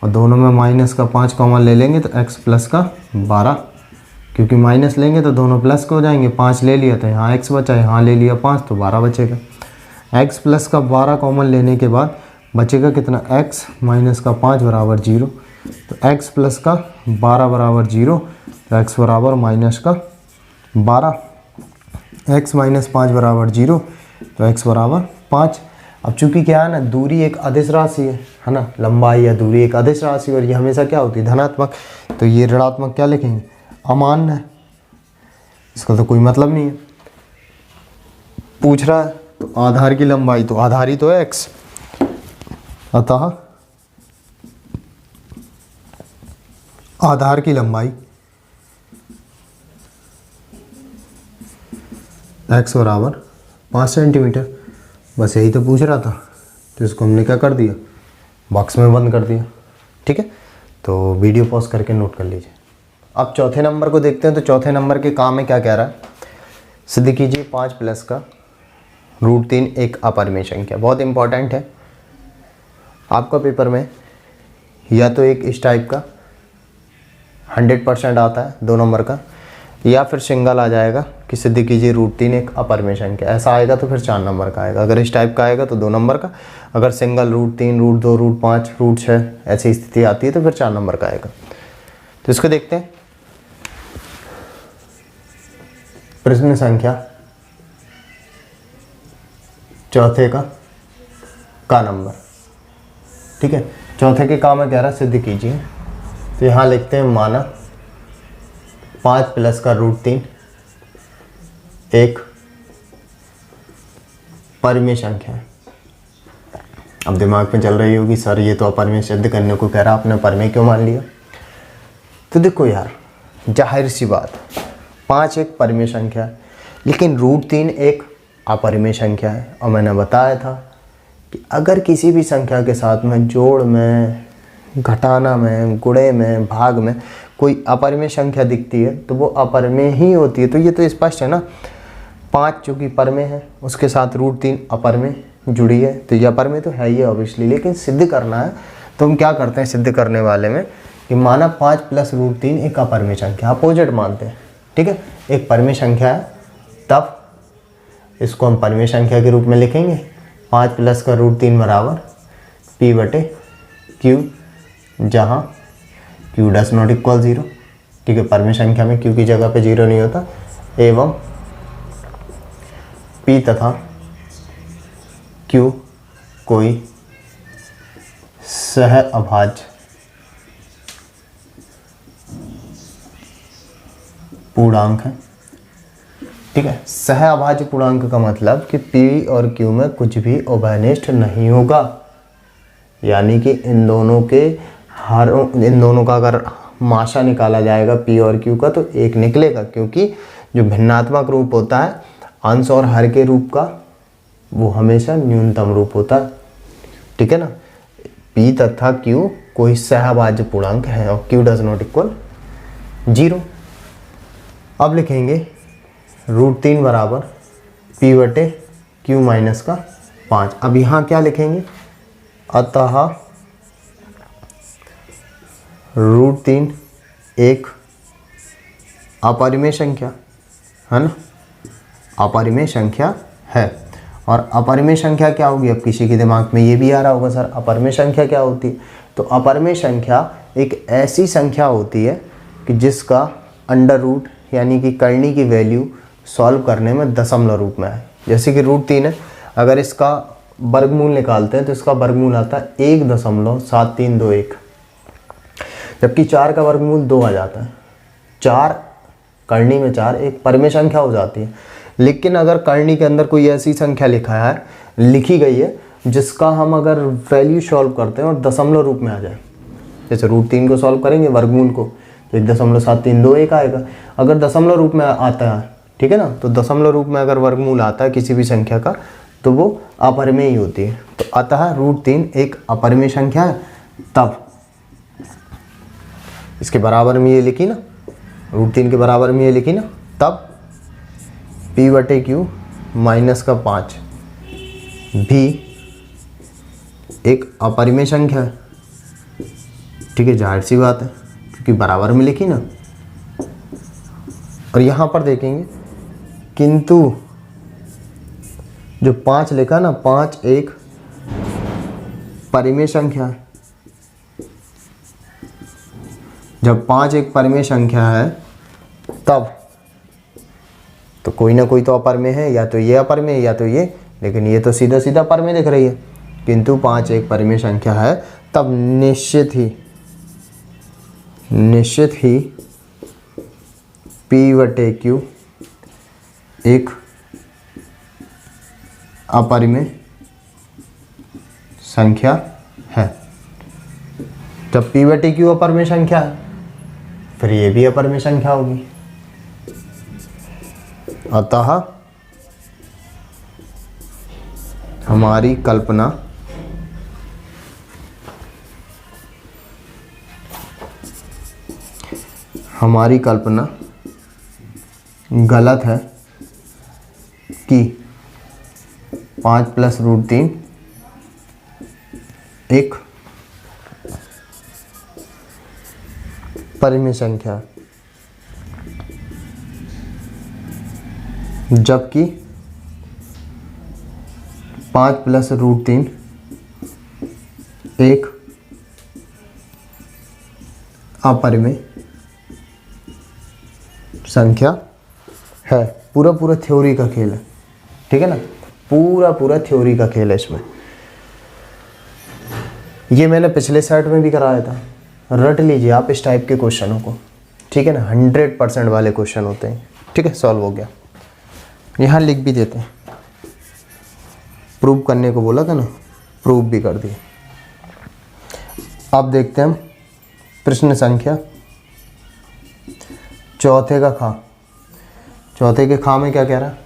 और दोनों में माइनस का 5 कॉमन ले लेंगे तो x प्लस का 12, क्योंकि माइनस लेंगे तो दोनों प्लस के हो जाएंगे। 5 ले लिया तो यहाँ x बचा, यहाँ ले लिया 5 तो 12 बचेगा। x प्लस का 12 कॉमन लेने के बाद बचेगा कितना, x माइनस का 5 बराबर 0। तो x प्लस का 12 बराबर 0, तो x बराबर माइनस का 12, x माइनस 5 बराबर 0, तो x बराबर 5। अब चूंकि क्या है ना, दूरी एक अदिश राशि है ना, लंबाई या दूरी एक अदिश राशि और ये हमेशा क्या होती है धनात्मक, तो ये ऋणात्मक क्या लिखेंगे, अमान्य है, इसका तो कोई मतलब नहीं है। पूछ रहा है तो आधार की लंबाई, तो आधार ही तो है x, अतः आधार की लंबाई x बराबर 5 सेंटीमीटर। बस यही तो पूछ रहा था, तो इसको हमने क्या कर दिया, बॉक्स में बंद कर दिया। ठीक है, तो वीडियो पॉज करके नोट कर लीजिए। अब चौथे नंबर को देखते हैं। तो चौथे नंबर के काम में क्या कह रहा है, सिद्ध कीजिए 5 प्लस का √3 एक अपरिमेय संख्या। बहुत इंपॉर्टेंट है आपका पेपर में, या तो एक इस टाइप का 100% आता है 2 नंबर का, या फिर सिंगल आ जाएगा कि सिद्ध कीजिए √3 एक अपरिमेय संख्या। ऐसा आएगा तो फिर 4 नंबर का आएगा। अगर इस टाइप का आएगा तो 2 नंबर का, अगर सिंगल √3, √2, √5, √6 ऐसी स्थिति आती है तो फिर 4 नंबर का आएगा। तो इसको देखते हैं। प्रश्न संख्या चौथे का नंबर। ठीक है, चौथे के काम में कह रहा है सिद्ध कीजिए। तो यहाँ लिखते हैं माना 5 प्लस का √3 एक परिमेय संख्या है। अब दिमाग में चल रही होगी सर ये तो अपरिमेय सिद्ध करने को कह रहा, आपने परिमेय क्यों मान लिया। तो देखो यार, जाहिर सी बात, 5 एक परिमेय संख्या है, लेकिन √3 एक अपरिमेय संख्या है। और मैंने बताया था कि अगर किसी भी संख्या के साथ में जोड़ में, घटाना में, गुणे में, भाग में कोई अपरिमेय संख्या दिखती है तो वो अपरिमेय ही होती है। तो ये तो स्पष्ट है ना, 5 जो कि परिमेय है उसके साथ √3 अपरिमेय जुड़ी है, तो ये अपरिमेय तो है ही ऑब्वियसली। लेकिन सिद्ध करना है तो हम क्या करते हैं सिद्ध करने वाले में कि माना 5 प्लस √3 एक अपरिमेय संख्या, अपोजिट मानते हैं। ठीक है, एक परिमेय संख्या है, तब इसको हम परिमेय संख्या के रूप में लिखेंगे। 5 प्लस का √3 बराबर p/q, जहाँ q डज नॉट इक्वल 0। ठीक है, परिमेय संख्या में q की जगह पे 0 नहीं होता, एवं p तथा q कोई सहअभाज्य पूर्णांक है। ठीक है, सहअभाज्य पूर्णांक का मतलब कि p और q में कुछ भी उभयनिष्ठ नहीं होगा, यानी कि इन दोनों का अगर माशा निकाला जाएगा p और q का तो 1 निकलेगा, क्योंकि जो भिन्नात्मक रूप होता है अंश और हर के रूप का, वो हमेशा न्यूनतम रूप होता है। ठीक है ना, p तथा q कोई सहअभाज्य पूर्णांक है और q डज नॉट इक्वल 0। अब लिखेंगे √3 बराबर p/q माइनस का 5। अब यहाँ क्या लिखेंगे, अतः √3 एक अपरिमेय संख्या है ना, अपरिमेय संख्या है। और अपरिमेय संख्या क्या होगी, अब किसी के दिमाग में ये भी आ रहा होगा सर अपरिमेय संख्या क्या होती है। तो अपरिमेय संख्या एक ऐसी संख्या होती है कि जिसका अंडर रूट यानी कि करनी की वैल्यू सॉल्व करने में दशमलव रूप में है। जैसे कि √3 है, अगर इसका वर्गमूल निकालते हैं तो इसका वर्गमूल आता है 1.7321, जबकि 4 का वर्गमूल 2 आ जाता है। 4 करनी में 4 एक परिमेय संख्या हो जाती है। लेकिन अगर करनी के अंदर कोई ऐसी संख्या लिखी गई है जिसका हम अगर वैल्यू सॉल्व करते हैं और दशमलव रूप में आ जाए, जैसे √3 को सॉल्व करेंगे वर्गमूल को तो 1.7321 आएगा। अगर दशमलव रूप में आता है, ठीक है ना, तो दशमलव रूप में अगर वर्गमूल आता है किसी भी संख्या का तो वो अपरिमेय ही होती है। तो अतः √3 एक अपरिमेय संख्या है। तब इसके बराबर में ये लिखी ना, √3 के बराबर में ये लिखी ना, तब p/q माइनस का 5 भी एक अपरिमेय संख्या है। ठीक है, जाहिर सी बात है क्योंकि बराबर में लिखी ना। और यहाँ पर देखेंगे किंतु जो 5 लिखा ना, 5 एक परिमेय संख्या है। जब 5 एक परिमेय संख्या है तब तो कोई ना कोई तो अपरिमेय है, या तो ये अपरिमेय या तो ये, लेकिन ये तो सीधा सीधा परिमेय दिख रही है। किंतु 5 एक परिमेय संख्या है तब निश्चित ही p/q एक अपरिमेय संख्या है। जब p/q अपरिमेय संख्या है फिर ये भी अपरिमेय संख्या होगी। अतः हमारी कल्पना गलत है कि 5 + √3 एक परिमेय संख्या है, जबकि 5 + √3 एक अपरिमेय संख्या है। पूरा थ्योरी का खेल है, ठीक है ना, पूरा थ्योरी का खेल है इसमें। ये मैंने पिछले सेट में भी कराया था, रट लीजिए आप इस टाइप के क्वेश्चनों को, ठीक है ना, 100% वाले क्वेश्चन होते हैं, ठीक है। सॉल्व हो गया, यहाँ लिख भी देते हैं, प्रूव करने को बोला था ना, प्रूव भी कर दिए। अब देखते हैं हम प्रश्न संख्या चौथे का खा। चौथे के खा में क्या कह रहा है,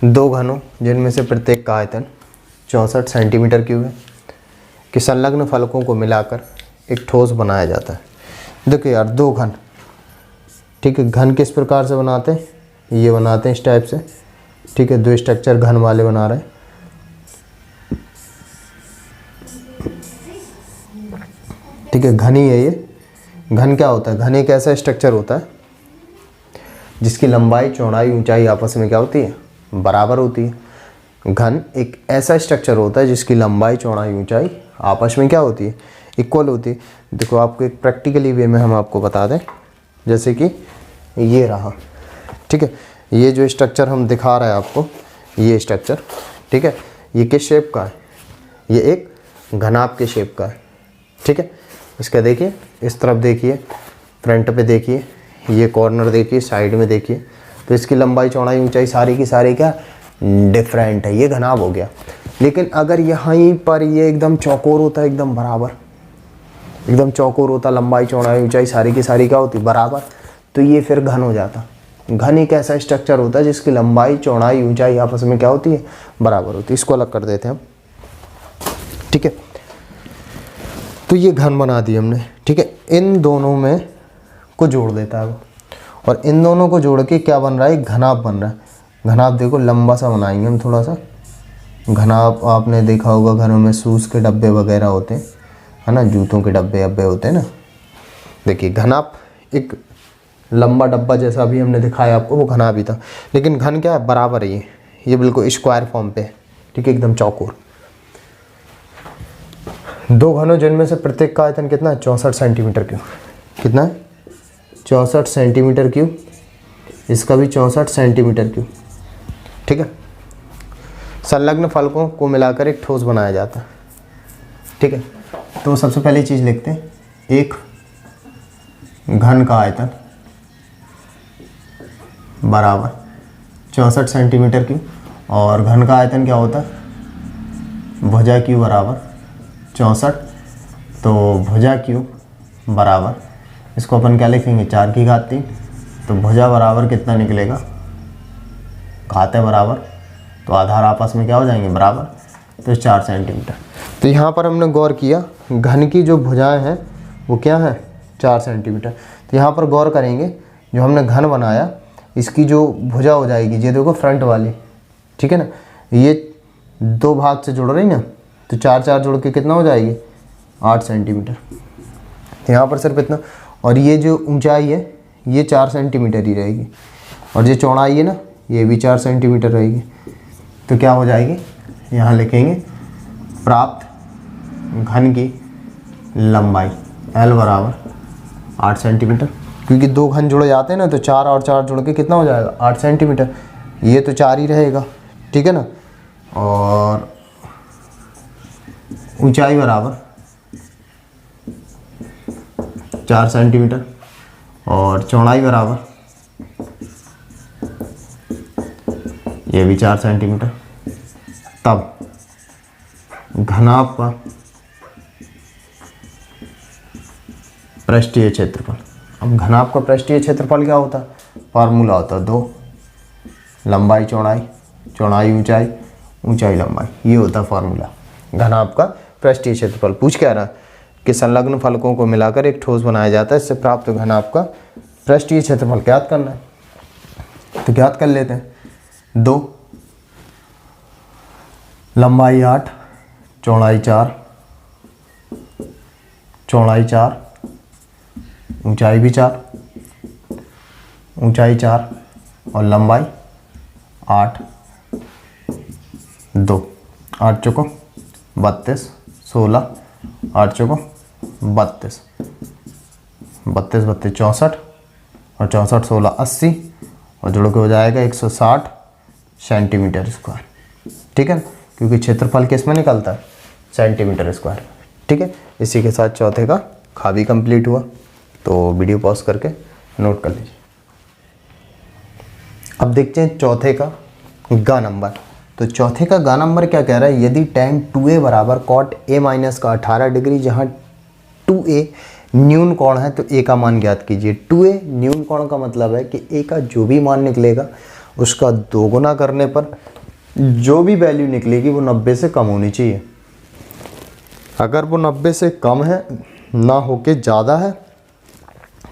2 घनों जिनमें से प्रत्येक का आयतन 64 सेंटीमीटर क्यूब है कि संलग्न फलकों को मिलाकर एक ठोस बनाया जाता है। देखो यार 2 घन, ठीक है, घन किस प्रकार से बनाते हैं, ये बनाते हैं इस टाइप से, ठीक है, 2 स्ट्रक्चर घन वाले बना रहे हैं, ठीक है, घन ही है ये। घन क्या होता है, घन एक ऐसा स्ट्रक्चर होता है जिसकी लंबाई चौड़ाई ऊंचाई आपस में क्या होती है, बराबर होती है। घन एक ऐसा स्ट्रक्चर होता है जिसकी लंबाई चौड़ाई ऊंचाई आपस में क्या होती है, इक्वल होती है। देखो आपको एक प्रैक्टिकली वे में हम आपको बता दें, जैसे कि ये रहा, ठीक है, ये जो स्ट्रक्चर हम दिखा रहे हैं आपको, ये स्ट्रक्चर, ठीक है, ये किस शेप का है, ये एक घनाभ के शेप का है, ठीक है। इसका देखिए, इस तरफ देखिए, फ्रंट पे देखिए, ये कॉर्नर देखिए, साइड में देखिए, तो इसकी लंबाई चौड़ाई ऊंचाई सारी की सारी क्या डिफरेंट है, ये घनाभ हो गया। लेकिन अगर यहाँ पर ये एकदम चौकोर होता, एकदम बराबर, एकदम चौकोर होता, लंबाई चौड़ाई ऊंचाई सारी की सारी क्या होती, बराबर, तो ये फिर घन हो जाता। घन एक ऐसा स्ट्रक्चर होता है जिसकी लंबाई चौड़ाई ऊंचाई आपस में क्या होती है, बराबर होती है। इसको अलग कर देते हैं हम, ठीक है। तो ये घन बना दिए हमने, ठीक है। इन दोनों में को जोड़ देता है वो, और इन दोनों को जोड़ के क्या बन रहा है, एक घनाभ बन रहा है। घनाभ देखो लंबा सा बनाएंगे हम थोड़ा सा। घनाभ आपने देखा होगा घरों में शूज़ के डब्बे वगैरह होते हैं, है ना, जूतों के डब्बे होते हैं ना। देखिए घनाभ एक लंबा डब्बा जैसा भी हमने दिखाया आपको, वो घनाभ ही था। लेकिन घन क्या है, बराबर है, ये बिल्कुल स्क्वायर फॉर्म पे है, ठीक है, एकदम चौकोर। 2 घनों जिनमें से प्रत्येक का आयतन कितना है, 64 सेंटीमीटर क्यूब। कितना है, 64 सेंटीमीटर क्यूब। इसका भी 64 सेंटीमीटर क्यूब, ठीक है। संलग्न फलकों को मिलाकर एक ठोस बनाया जाता है, ठीक है। तो सबसे पहली चीज़ लिखते हैं, एक घन का आयतन बराबर 64 सेंटीमीटर क्यूब, और घन का आयतन क्या होता है, भुजा क्यूब बराबर 64। तो भुजा क्यूब बराबर, इसको अपन क्या लिखेंगे, 4 की घात 3। तो भुजा बराबर कितना निकलेगा, घात है बराबर, तो आधार आपस में क्या हो जाएंगे, बराबर, तो 4 सेंटीमीटर। तो यहाँ पर हमने गौर किया, घन की जो भुजाएं हैं वो क्या है, 4 सेंटीमीटर। तो यहाँ पर गौर करेंगे, जो हमने घन बनाया इसकी जो भुजा हो जाएगी, ये देखो फ्रंट वाली, ठीक है ना, ये 2 भाग से जुड़ रही ना, तो 4 जुड़ के कितना हो जाएगी, 8 सेंटीमीटर। यहाँ पर सिर्फ इतना, और ये जो ऊंचाई है ये 4 सेंटीमीटर ही रहेगी, और जो चौड़ाई है ना ये भी 4 सेंटीमीटर रहेगी। तो क्या हो जाएगी, यहाँ लिखेंगे प्राप्त घन की लंबाई L बराबर 8 सेंटीमीटर, क्योंकि 2 घन जुड़ जाते हैं ना, तो 4 और 4 जुड़ के कितना हो जाएगा, 8 सेंटीमीटर। ये तो 4 ही रहेगा, ठीक है ना, और ऊंचाई बराबर 4 सेंटीमीटर, और चौड़ाई बराबर ये भी 4 सेंटीमीटर, तब घनाभ का पृष्ठीय क्षेत्रफल। अब घनाभ का पृष्ठीय क्षेत्रफल क्या होता है? फार्मूला होता है 2 लंबाई चौड़ाई, चौड़ाई ऊंचाई, ऊंचाई लंबाई, ये होता है फार्मूला घनाभ का पृष्ठीय क्षेत्रफल। पूछ क्या रहा है कि संलग्न फलकों को मिलाकर एक ठोस बनाया जाता है, इससे प्राप्त घनाभ का पृष्ठीय क्षेत्रफल ज्ञात करना है। तो ज्ञात कर लेते हैं। 2 लंबाई 8, चौड़ाई 4, चौड़ाई 4, ऊंचाई भी 4, ऊंचाई 4 और लंबाई 8, 2, 8 चौको 32, 16, 8 चौको 32, 32 32 64 और 64 16 80 और जोड़ के हो जाएगा 160 सेंटीमीटर स्क्वायर। ठीक है, क्योंकि क्षेत्रफल किस में निकलता है? Centimetre square. ठीक है, इसी के साथ चौथे का खा भी कंप्लीट हुआ। तो वीडियो पॉज करके नोट कर लीजिए। अब देखते हैं चौथे का गा नंबर। तो चौथे का गा नंबर क्या कह रहा है? यदि tan 2a बराबर cot a माइनस का 18 डिग्री, जहाँ 2a न्यून कोण है तो a का मान ज्ञात कीजिए। 2a न्यून कोण का मतलब है कि a का जो भी मान निकलेगा उसका 2 गुना करने पर जो भी वैल्यू निकलेगी वो 90 से कम होनी चाहिए। अगर वो 90 से कम है, ना होके ज़्यादा है,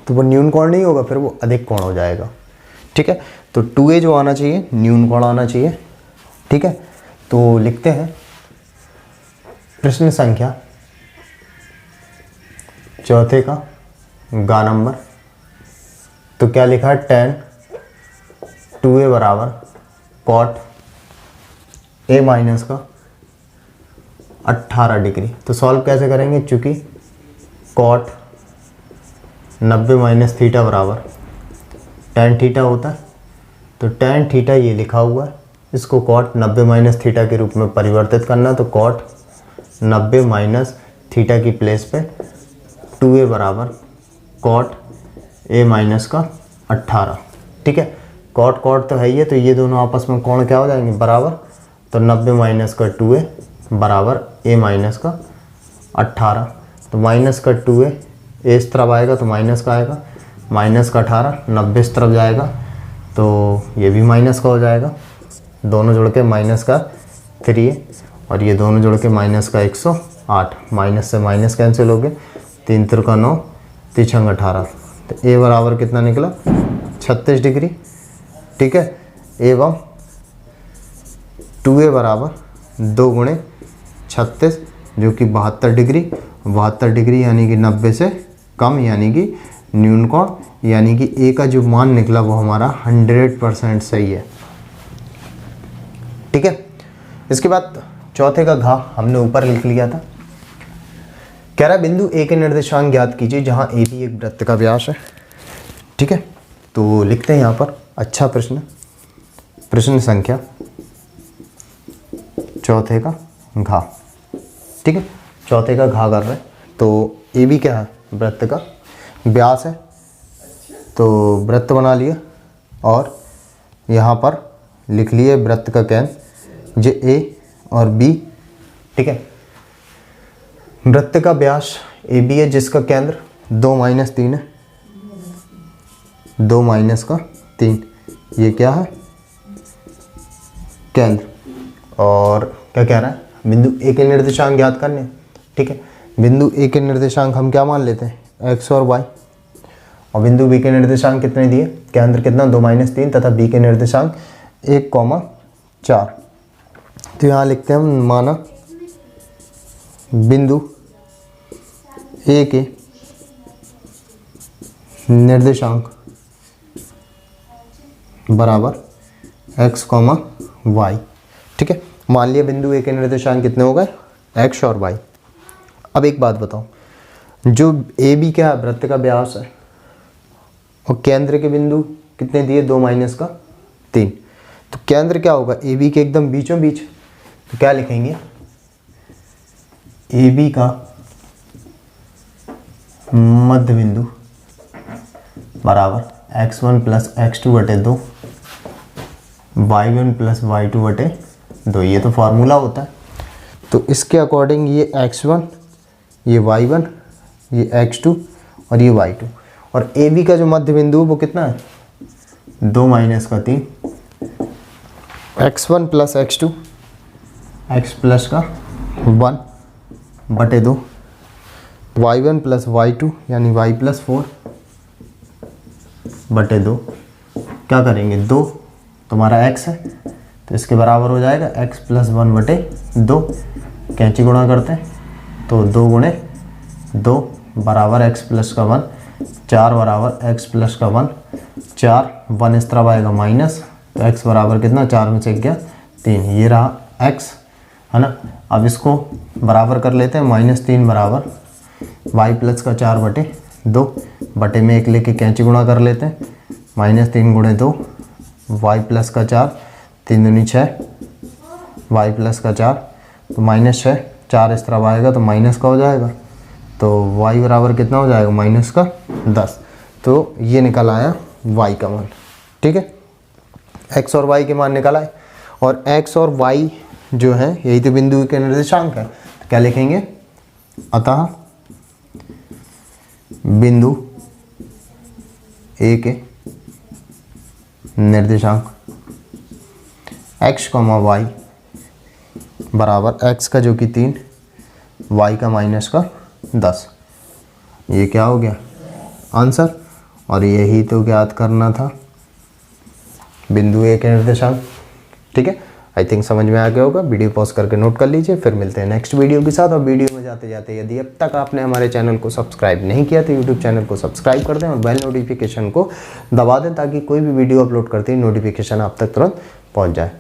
तो वो न्यून कोण नहीं होगा, फिर वो अधिक कोण हो जाएगा। ठीक है, तो 2a जो आना चाहिए न्यून कोण आना चाहिए। ठीक है, तो लिखते हैं प्रश्न संख्या चौथे का गा नंबर। तो क्या लिखा है? tan 2a बराबर cot a माइनस का 18 डिग्री। तो सॉल्व कैसे करेंगे? चूँकि cot 90 माइनस थीटा बराबर tan थीटा होता है, तो tan थीटा ये लिखा हुआ है, इसको cot 90 माइनस थीटा के रूप में परिवर्तित करना। तो cot 90 माइनस थीटा की प्लेस पे 2a बराबर cot a माइनस का 18। ठीक है, cot cot तो है ही है, तो ये दोनों आपस में कोण क्या हो जाएंगे? बराबर। तो 90 माइनस का 2a बराबर a माइनस का 18। तो माइनस का 2a इस तरफ आएगा तो माइनस का आएगा, माइनस का 18, 90 इस तरफ जाएगा तो ये भी माइनस का हो जाएगा। दोनों जोड़ के माइनस का 3 और ये दोनों जोड़ के माइनस का 108। माइनस से माइनस कैंसिल हो गए, 3 त्रिका 9, 3 छंग 18। तो a बराबर कितना निकला? 36 डिग्री। ठीक है, एवं 2a बराबर 2 गुणे 36 जो कि 72 डिग्री। 72 डिग्री यानी कि 90 से कम, यानी कि न्यून कोण, यानी कि a का जो मान निकला वो हमारा 100% सही है। ठीक है, इसके बाद चौथे का घा हमने ऊपर लिख लिया था। कह रहा है बिंदु a के निर्देशांक ज्ञात कीजिए जहां a भी एक वृत्त का व्यास है। ठीक है, तो लिखते हैं यहाँ पर अच्छा प्रश्न, प्रश्न संख्या चौथे का घा। ठीक है, चौथे का घा कर रहे हैं। तो a भी क्या है? वृत्त का व्यास है। तो वृत्त बना लिया और यहाँ पर लिख लिए वृत्त का केंद्र जे a और b। ठीक है, वृत्त का व्यास ए बी है जिसका केंद्र 2 माइनस 3 है, 2 माइनस का 3, ये क्या है? केंद्र। और क्या कह रहा है? बिंदु ए के निर्देशांक ज्ञात करने। ठीक है, बिंदु ए के निर्देशांक हम क्या मान लेते हैं? एक्स और वाई। और बिंदु बी के निर्देशांक कितने दिए? केंद्र कितना? 2 माइनस 3 तथा बी के निर्देशांक 1,4। तो यहाँ लिखते हैं हम, माना बिंदु ए के निर्देशांक बराबर x, y। ठीक है, मान लिया बिंदु ए के निर्देशांक कितने हो गए? x और y। अब एक बात बताओ, जो ए बी क्या है? वृत्त का व्यास है और केंद्र के बिंदु कितने दिए? 2 माइनस का 3। तो केंद्र क्या होगा? ए बी के एकदम बीचों बीच। तो क्या लिखेंगे? ए बी का मध्य बिंदु बराबर x1 प्लस x2 बटे 2, y1 प्लस y2 बटे 2। ये तो फार्मूला होता है। तो इसके अकॉर्डिंग ये x1, ये y1, ये x2 और ये y2। और ए बी का जो मध्य बिंदु वो कितना है? 2 माइनस का 3, x1 plus x2, x plus का 1 बटे 2, y1 प्लस y2 यानी y प्लस 4 बटे 2। क्या करेंगे? 2 तुम्हारा x है तो इसके बराबर हो जाएगा x प्लस 1 बटे 2। कैंची गुणा करते हैं तो 2 गुणे 2 बराबर x प्लस का 1, 4 बराबर x प्लस का 1, 4 1 इस तरफ आएगा माइनस, तो x बराबर कितना? 4 में से गया 3। ये रहा x, है ना। अब इसको बराबर कर लेते हैं, -3 बराबर y प्लस का 4 बटे 2 बटे में 1 लेके कैंची गुणा कर लेते हैं। -3 गुणे 2 y प्लस का 4, 3 दूनी 6, y प्लस का 4 तो -6, 4 इस तरफ आएगा तो माइनस का हो जाएगा, तो y बराबर कितना हो जाएगा? माइनस का 10। तो ये निकल आया y का मान। ठीक है, x और y के मान निकल आए। और x और y जो है यही तो बिंदु के निर्देशांक है, तो क्या लिखेंगे? अतः बिंदु ए के निर्देशांक x, y बराबर x का जो कि 3, y का माइनस का 10। ये क्या हो गया? आंसर। और यही तो ज्ञात करना था बिंदु ए के निर्देशांक। ठीक है, आई थिंक समझ में आ गया होगा। वीडियो पॉज करके नोट कर लीजिए, फिर मिलते हैं नेक्स्ट वीडियो के साथ। और वीडियो में जाते जाते यदि अब तक आपने हमारे चैनल को सब्सक्राइब नहीं किया तो यूट्यूब चैनल को सब्सक्राइब कर दें और बेल नोटिफिकेशन को दबा दें ताकि कोई भी वीडियो अपलोड करते ही नोटिफिकेशन आप तक तुरंत पहुंच जाए।